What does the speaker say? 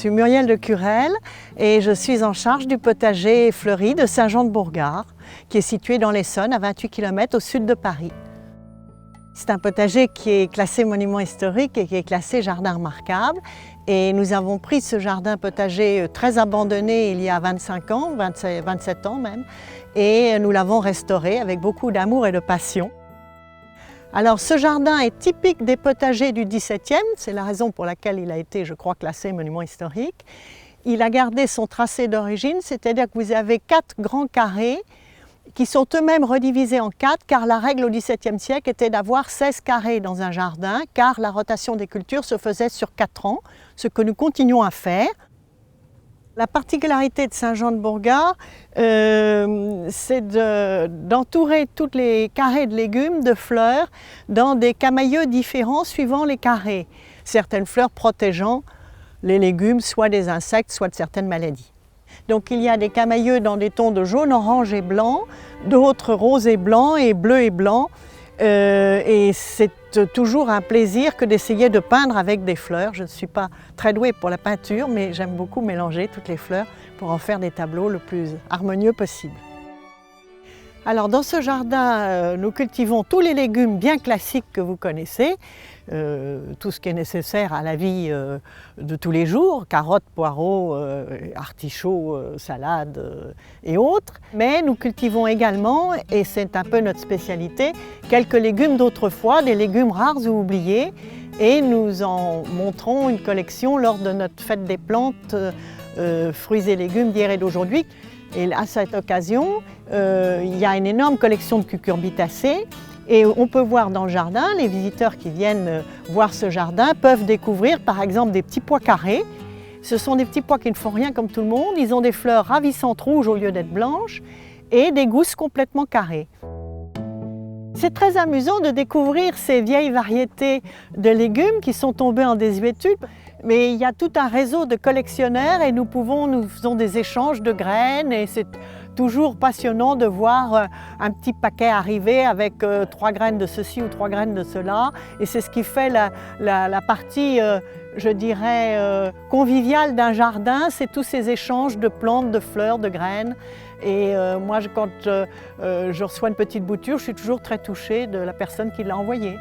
suis Muriel de Curel et je suis en charge du potager fleuri de Saint-Jean-de-Bourgard, qui est situé dans l'Essonne, à 28 km au sud de Paris. C'est un potager qui est classé monument historique et qui est classé jardin remarquable. Et nous avons pris ce jardin potager très abandonné il y a 25 ans, 27 ans même, et nous l'avons restauré avec beaucoup d'amour et de passion. Alors ce jardin est typique des potagers du XVIIe, c'est la raison pour laquelle il a été, je crois, classé monument historique. Il a gardé son tracé d'origine, c'est-à-dire que vous avez 4 grands carrés qui sont eux-mêmes redivisés en 4, car la règle au XVIIe siècle était d'avoir 16 carrés dans un jardin, car la rotation des cultures se faisait sur 4 ans, ce que nous continuons à faire. La particularité de Saint-Jean-de-Bourgard, c'est d'entourer tous les carrés de légumes de fleurs dans des camailleux différents suivant les carrés. Certaines fleurs protégeant les légumes, soit des insectes, soit de certaines maladies. Donc il y a des camailleux dans des tons de jaune, orange et blanc, d'autres rose et blanc et bleu et blanc. Et c'est toujours un plaisir que d'essayer de peindre avec des fleurs. Je ne suis pas très douée pour la peinture, mais j'aime beaucoup mélanger toutes les fleurs pour en faire des tableaux le plus harmonieux possible. Alors dans ce jardin, nous cultivons tous les légumes bien classiques que vous connaissez, tout ce qui est nécessaire à la vie de tous les jours, carottes, poireaux, artichauts, salades et autres. Mais nous cultivons également, et c'est un peu notre spécialité, quelques légumes d'autrefois, des légumes rares ou oubliés, et nous en montrons une collection lors de notre fête des plantes, fruits et légumes d'hier et d'aujourd'hui. Et à cette occasion, il y a une énorme collection de cucurbitacées et on peut voir dans le jardin, les visiteurs qui viennent voir ce jardin peuvent découvrir par exemple des petits pois carrés. Ce sont des petits pois qui ne font rien comme tout le monde, ils ont des fleurs ravissantes rouges au lieu d'être blanches et des gousses complètement carrées. C'est très amusant de découvrir ces vieilles variétés de légumes qui sont tombées en désuétude. Mais il y a tout un réseau de collectionneurs et nous faisons des échanges de graines et c'est toujours passionnant de voir un petit paquet arriver avec 3 graines de ceci ou 3 graines de cela. Et c'est ce qui fait la partie, je dirais, conviviale d'un jardin, c'est tous ces échanges de plantes, de fleurs, de graines. Et moi, quand je reçois une petite bouture, je suis toujours très touchée de la personne qui l'a envoyée.